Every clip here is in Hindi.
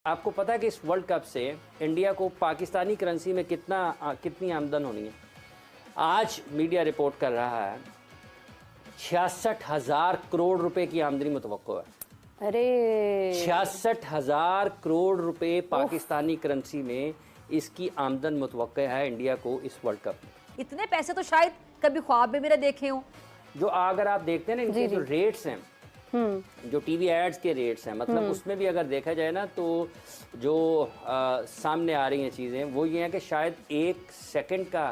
आपको पता है कि इस वर्ल्ड कप से इंडिया को पाकिस्तानी करेंसी में कितनी आमदन होनी है? आज मीडिया रिपोर्ट कर रहा है 66,000 करोड़ रुपए की आमदनी मुतवक्को है। अरे 66,000 करोड़ रुपए पाकिस्तानी करेंसी में इसकी आमदन मुतवक्को है इंडिया को इस वर्ल्ड कप में। इतने पैसे तो शायद कभी ख्वाब में मेरा देखे हो। जो अगर आप देखते हैं ना इनके जो रेट्स हैं, जो टीवी एड्स के रेट्स हैं, मतलब उसमें भी अगर देखा जाए ना तो जो सामने आ रही हैं चीज़ें वो ये हैं कि शायद 1 सेकंड का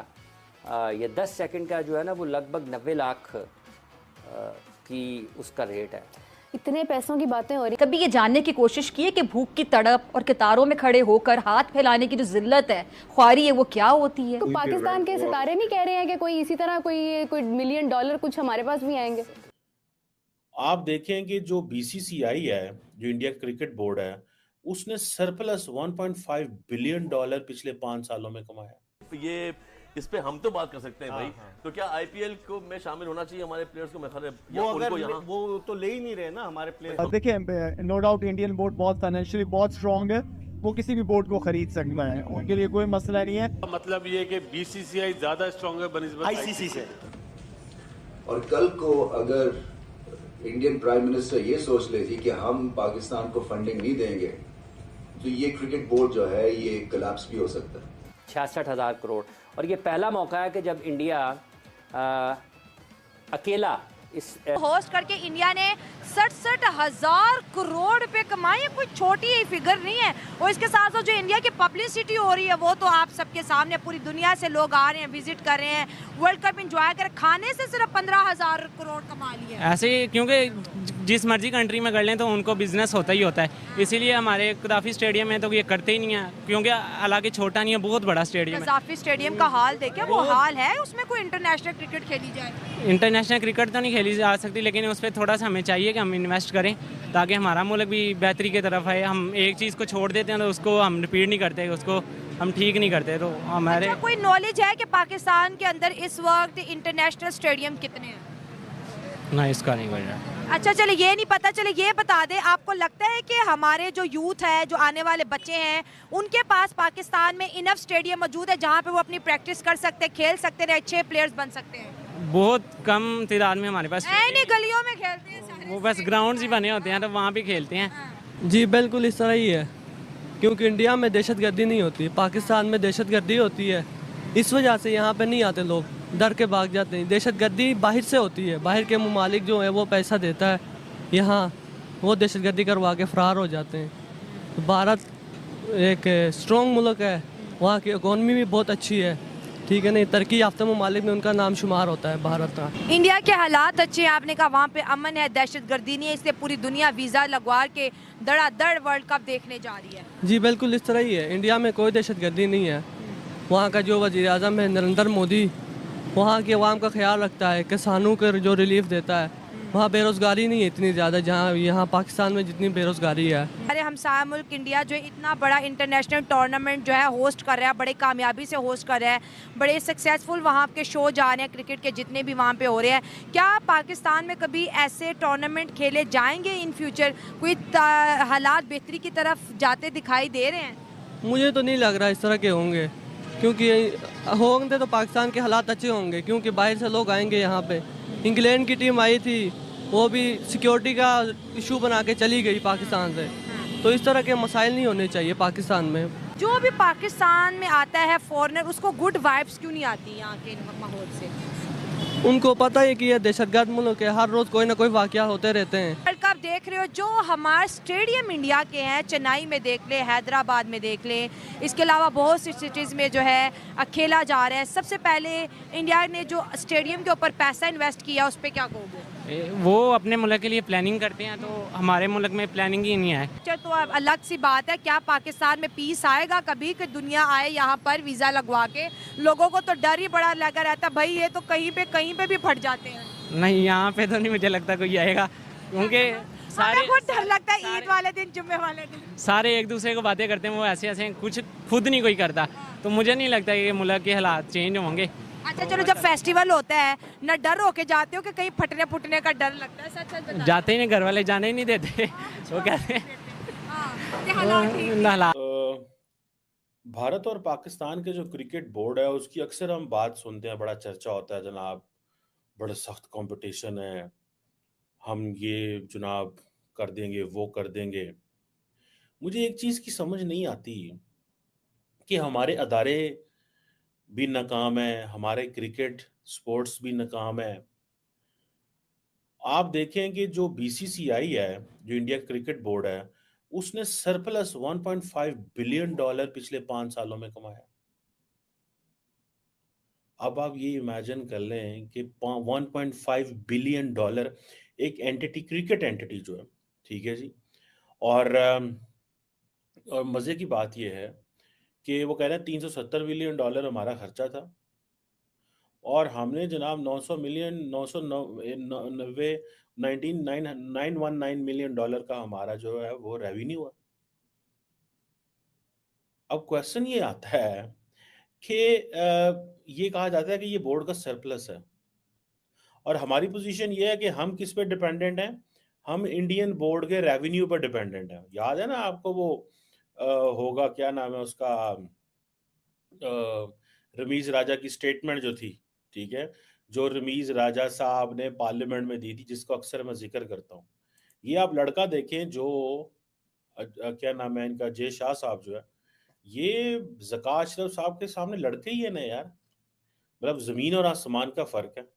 या 10 सेकंड का जो है ना वो लगभग 90 लाख की उसका रेट है। इतने पैसों की बातें हो रही। कभी ये जानने की कोशिश की है कि भूख की तड़प और कतारों में खड़े होकर हाथ फैलाने की जो जिल्लत है, ख्वारी है, वो क्या होती है? तो पाकिस्तान के सितारे नहीं कह रहे हैं कि कोई इसी तरह कोई मिलियन डॉलर कुछ हमारे पास भी आएंगे? आप देखें कि जो बीसीसीआई है, जो इंडिया क्रिकेट बोर्ड है, उसने सरप्लस 1.5 बिलियन डॉलर पिछले 5 सालों में कमाया। ये इस पे हम तो बात कर सकते हैं भाई। तो क्या आईपीएल को में शामिल होना चाहिए हमारे प्लेयर्स को? मैं वो तो ले ही नहीं रहे ना हमारे प्लेयर। देखिए, नो डाउट इंडियन बोर्ड बहुत फाइनेंशियली बहुत स्ट्रांग है, वो किसी भी बोर्ड को खरीद सकता है, उनके लिए कोई मसला नहीं है। मतलब ये कि बीसीसीआई ज्यादा स्ट्रांग है बनिस्बत आईसीसी से। और कल को अगर इंडियन प्राइम मिनिस्टर ये सोच ले जी कि हम पाकिस्तान को फंडिंग नहीं देंगे तो ये क्रिकेट बोर्ड जो है ये कोलैप्स भी हो सकता है। 66,000 करोड़, और ये पहला मौका है कि जब इंडिया अकेला इस होस्ट करके इंडिया ने 67,000 करोड़ रुपए कमाए। कोई छोटी फिगर नहीं है। और इसके साथ साथ जो इंडिया की पब्लिसिटी हो रही है वो तो आप सबके सामने, पूरी दुनिया से लोग आ रहे हैं, विजिट कर रहे हैं, वर्ल्ड कप एंजॉय कर, खाने से सिर्फ 15,000 करोड़ कमा लिए ऐसे, क्योंकि जिस मर्जी कंट्री में कर लें तो उनको बिजनेस होता ही होता है। इसीलिए हमारे कदाफी स्टेडियम में तो ये करते ही नहीं है, क्योंकि हालांकि छोटा नहीं है, बहुत बड़ा स्टेडियम है। कदाफी स्टेडियम का हाल देखे, वो हाल है, उसमें कोई इंटरनेशनल क्रिकेट खेली जाए? इंटरनेशनल क्रिकेट तो नहीं खेली जा सकती, लेकिन उस पर थोड़ा सा हमें चाहिए कि हम इन्वेस्ट करें ताकि हमारा मुल्क भी बेहतरी की तरफ है। हम एक चीज़ को छोड़ देते हैं तो उसको हम रिपीट नहीं करते, उसको हम ठीक नहीं करते। तो हमारे कोई नॉलेज है कि पाकिस्तान के अंदर इस वक्त इंटरनेशनल स्टेडियम कितने हैं? ना, इसका नहीं कर रहा। अच्छा, चले ये नहीं पता, चले ये बता दे, आपको लगता है कि हमारे जो यूथ है, जो आने वाले बच्चे हैं, उनके पास पाकिस्तान में इनफ स्टेडियम मौजूद है जहाँ पे वो अपनी प्रैक्टिस कर सकते हैं, खेल सकते हैं, अच्छे प्लेयर्स बन सकते हैं? बहुत कम तादाद में हमारे पास। नहीं, गलियों में खेलते हैं सारे, वो बस ग्राउंड ही बने होते हैं तो वहाँ भी खेलते हैं। जी बिल्कुल इस तरह ही है, क्योंकि इंडिया में दहशतगर्दी नहीं होती, पाकिस्तान में दहशतगर्दी होती है। इस वजह से यहाँ पे नहीं आते लोग, डर के भाग जाते हैं। दहशतगर्दी बाहर से होती है, बाहर के ममालिक जो है वो पैसा देता है, यहाँ वो दहशतगर्दी करवा के फरार हो जाते हैं। तो भारत एक स्ट्रॉन्ग मुल्क है, वहाँ की इकॉनमी भी बहुत अच्छी है, ठीक है नहीं, तरक्की याफ्ता ममालिक में उनका नाम शुमार होता है भारत का। इंडिया के हालात अच्छे हैं, आपने कहा वहाँ पे अमन है, दहशतगर्दी नहीं है, इसलिए पूरी दुनिया वीज़ा लगवा के धड़ाधड़ वर्ल्ड कप देखने जा रही है। जी बिल्कुल इस तरह ही है, इंडिया में कोई दहशतगर्दी नहीं है। वहाँ का जो वज़ीर आज़म है नरेंद्र मोदी, वहाँ की आवाम का ख्याल रखता है, किसानों को जो रिलीफ देता है। वहाँ बेरोज़गारी नहीं है इतनी ज़्यादा जहाँ यहाँ पाकिस्तान में जितनी बेरोज़गारी है। अरे हमसाया मुल्क इंडिया जो इतना बड़ा इंटरनेशनल टूर्नामेंट जो है होस्ट कर रहा है, बड़े कामयाबी से होस्ट कर रहा है, बड़े सक्सेसफुल वहाँ के शो जा रहे हैं, क्रिकेट के जितने भी वहाँ पे हो रहे हैं। क्या पाकिस्तान में कभी ऐसे टूर्नामेंट खेले जाएंगे इन फ्यूचर? कोई हालात बेहतरी की तरफ जाते दिखाई दे रहे हैं? मुझे तो नहीं लग रहा इस तरह के होंगे, क्योंकि होंगे तो पाकिस्तान के हालात अच्छे होंगे, क्योंकि बाहर से लोग आएंगे यहाँ पे। इंग्लैंड की टीम आई थी, वो भी सिक्योरिटी का इशू बना के चली गई पाकिस्तान से। तो इस तरह के मसाइल नहीं होने चाहिए पाकिस्तान में। जो भी पाकिस्तान में आता है फॉरेनर, उसको गुड वाइब्स क्यों नहीं आती यहाँ के माहौल से? उनको पता है कि ये दहशतगर्द मुल्क है, हर रोज़ कोई ना कोई वाक़या होते रहते हैं। वर्ल्ड कप देख रहे हो, जो हमारे स्टेडियम इंडिया के हैं, चेन्नई में देख ले, हैदराबाद में देख ले, इसके अलावा बहुत सी सिटीज़ में जो है खेला जा रहा है। सबसे पहले इंडिया ने जो स्टेडियम के ऊपर पैसा इन्वेस्ट किया, उस पर क्या कहोगे? वो अपने मुल्क के लिए प्लानिंग करते हैं, तो हमारे मुल्क में प्लानिंग ही नहीं है। अच्छा, तो अब अलग सी बात है, क्या पाकिस्तान में पीस आएगा कभी कि दुनिया आए यहाँ पर वीज़ा लगवा के? लोगों को तो डर ही बड़ा लगा रहता, भाई ये तो कहीं पे भी फट जाते हैं। नहीं, यहाँ पे तो नहीं मुझे लगता कोई आएगा, क्योंकि सारे बहुत डर लगता है ईद वाले दिन, जुम्मे वाले दिन सारे एक दूसरे को बातें करते हैं, वो ऐसे कुछ खुद नहीं कोई करता। तो मुझे नहीं लगता कि मुल्क के हालात चेंज होंगे। अच्छा चलो, जब फेस्टिवल होता है न डर होके जाते हो कि कहीं फटने फुटने का डर लगता है? सच सच बताओ। जाते ही नहीं, घर वाले जाने ही नहीं देते। वो कहते हैं हालात भारत और पाकिस्तान के जो क्रिकेट बोर्ड है उसकी अक्सर हम बात सुनते हैं, बड़ा चर्चा होता है जनाब, बड़ा सख्त कंपटीशन है, हम ये जनाब कर देंगे, वो कर देंगे। मुझे एक चीज़ की समझ नहीं आती कि हमारे अदारे भी नाकाम है, हमारे क्रिकेट स्पोर्ट्स भी नाकाम है। आप देखें कि जो बीसीसीआई है, जो इंडिया क्रिकेट बोर्ड है, उसने सरप्लस 1.5 बिलियन डॉलर पिछले 5 सालों में कमाया। अब आप ये इमेजिन कर लें कि 1.5 बिलियन डॉलर एक एंटिटी, क्रिकेट एंटिटी जो है, ठीक है जी। और मजे की बात यह है कि वो कह रहे हैं 370 मिलियन डॉलर हमारा खर्चा था और हमने जनाब 900 मिलियन 990 919 मिलियन डॉलर का हमारा जो है वो रेवेन्यू है। अब क्वेश्चन ये आता है कि ये कहा जाता है कि ये बोर्ड का सरप्लस है और हमारी पोजीशन ये है कि हम किस पे डिपेंडेंट हैं, हम इंडियन बोर्ड के रेवेन्यू पर डिपेंडेंट हैं। याद है ना आपको वो होगा, क्या नाम है उसका, रमीज राजा की स्टेटमेंट जो थी, ठीक है, जो रमीज राजा साहब ने पार्लियामेंट में दी थी, जिसको अक्सर मैं जिक्र करता हूँ। ये आप लड़का देखें जो क्या नाम है इनका, जय शाह साहब जो है, ये ज़कात अशरफ साहब के सामने लड़के ही है ना यार। मतलब जमीन और आसमान का फर्क है,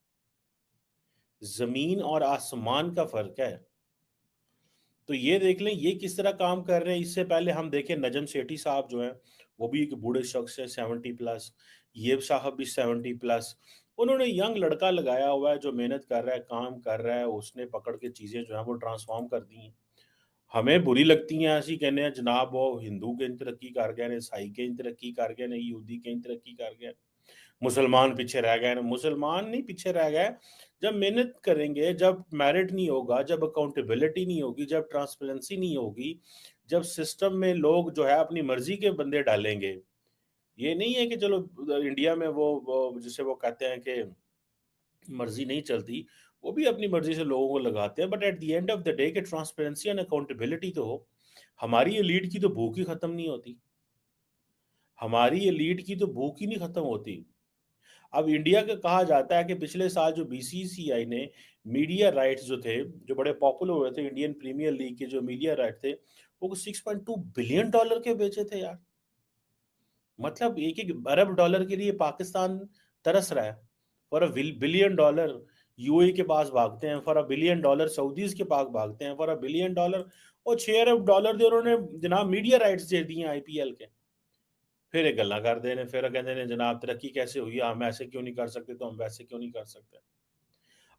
जमीन और आसमान का फर्क है। तो ये देख लें ये किस तरह काम कर रहे हैं। इससे पहले हम देखें नजम सेठी साहब जो हैं, वो भी एक बूढ़े शख्स है, 70+। ये साहब भी 70+। उन्होंने यंग लड़का लगाया हुआ है जो मेहनत कर रहा है, काम कर रहा है, उसने पकड़ के चीज़ें जो है वो ट्रांसफॉर्म कर दी हैं। हमें बुरी लगती हैं ऐसी, कहने हैं जनाब वो हिंदू के तरक्की कर गए ने, ईसाई के तरक्की कर गए ने, यहूदी के तरक्की कर गए, मुसलमान पीछे रह गए। मुसलमान नहीं पीछे रह गए, जब मेहनत करेंगे, जब मेरिट नहीं होगा, जब अकाउंटेबिलिटी नहीं होगी, जब ट्रांसपेरेंसी नहीं होगी, जब सिस्टम में लोग जो है अपनी मर्जी के बंदे डालेंगे। ये नहीं है कि चलो इंडिया में वो जिसे वो कहते हैं कि मर्जी नहीं चलती, वो भी अपनी मर्जी से लोगों को लगाते हैं, but at the end of the day के ट्रांसपेरेंसी एंड अकाउंटेबिलिटी तो हो। हमारी एलीट की तो भूख ही खत्म नहीं होती, हमारी एलीट की तो भूख ही नहीं खत्म होती। अब इंडिया का कहा जाता है कि पिछले साल जो बीसीसीआई ने मीडिया राइट्स जो थे, जो बड़े पॉपुलर हुए थे, इंडियन प्रीमियर लीग के जो मीडिया राइट थे, वो 6.2 बिलियन डॉलर के बेचे थे यार। मतलब एक एक अरब डॉलर के लिए पाकिस्तान तरस रहा है। For a billion dollar UAE के पास भागते हैं, for a billion dollar Saudis के पास भागते हैं, फॉर अ बिलियन डॉलर और 6 अरब डॉलर दे उन्होंने जनाब मीडिया राइट्स दे दिए आईपीएल के। फिर एक गल्ला कर देने, फिर कहते हैं जनाब तरक्की कैसे हुई, हम ऐसे क्यों नहीं कर सकते, तो हम वैसे क्यों नहीं कर सकते।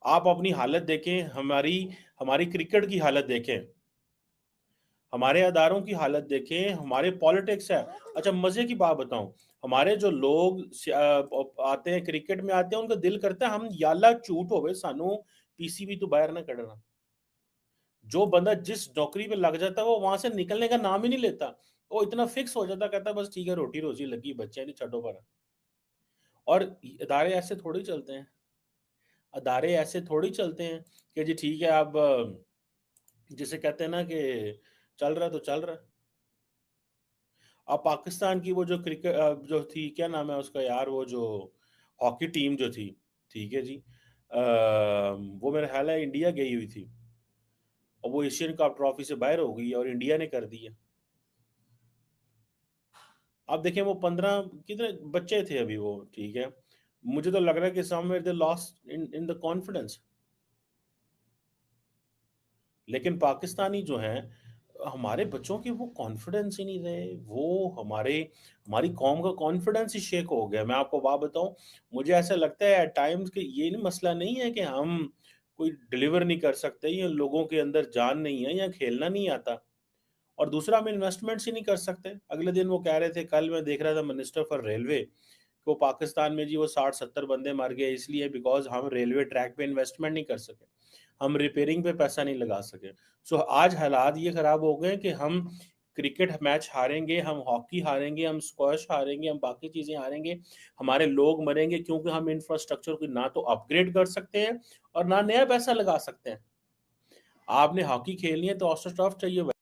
आप अपनी हालत देखें, हमारी क्रिकेट की हालत देखें, हमारे अदारों की हालत देखें, हमारे पॉलिटिक्स है। अच्छा मजे की बात बताऊं, हमारे जो लोग आते हैं क्रिकेट में आते हैं, उनका दिल करता है हम याला झूठ होवे सानू पीसीबी तो बाहर ना कढ़ना। जो बंदा जिस नौकरी पे लग जाता है वो वहां से निकलने का नाम ही नहीं लेता, वो इतना फिक्स हो जाता, कहता बस ठीक है रोटी रोजी लगी, बच्चे नहीं छठो पर। और अदारे ऐसे थोड़ी चलते हैं, अदारे ऐसे थोड़ी चलते हैं कि जी ठीक है अब जिसे कहते हैं ना कि चल रहा है तो चल रहा है। अब पाकिस्तान की वो जो क्रिकेट जो थी, क्या नाम है उसका यार, वो जो हॉकी टीम जो थी, ठीक है जी, वो मेरा ख्याल है इंडिया गई हुई थी और वो एशियन कप ट्रॉफी से बाहर हो गई और इंडिया ने कर दी है। आप देखें वो 15 कितने बच्चे थे अभी वो, ठीक है, मुझे तो लग रहा है कि somewhere they lost in the confidence. लेकिन पाकिस्तानी जो हैं, हमारे बच्चों की वो कॉन्फिडेंस ही नहीं रहे, वो हमारी कौम का कॉन्फिडेंस ही शेक हो गया। मैं आपको बात बताऊं, मुझे ऐसा लगता है एट टाइम्स कि ये मसला नहीं है कि हम कोई डिलीवर नहीं कर सकते या लोगों के अंदर जान नहीं है या खेलना नहीं आता, और दूसरा हम इन्वेस्टमेंट्स ही नहीं कर सकते। अगले दिन वो कह रहे थे, कल मैं देख रहा था मिनिस्टर फॉर रेलवे को, पाकिस्तान में जी वो 60-70 बंदे मर गए इसलिए बिकॉज हम रेलवे ट्रैक पे इन्वेस्टमेंट नहीं कर सके, हम रिपेयरिंग पे पैसा नहीं लगा सके। सो आज हालात ये खराब हो गए कि हम क्रिकेट मैच हारेंगे, हम हॉकी हारेंगे, हम स्क्वैश हारेंगे, हम बाकी चीजें हारेंगे, हमारे लोग मरेंगे, क्योंकि हम इंफ्रास्ट्रक्चर को ना तो अपग्रेड कर सकते हैं और ना नया पैसा लगा सकते हैं। आपने हॉकी खेलनी है तो ऑस्ट्रोटर्फ चाहिए।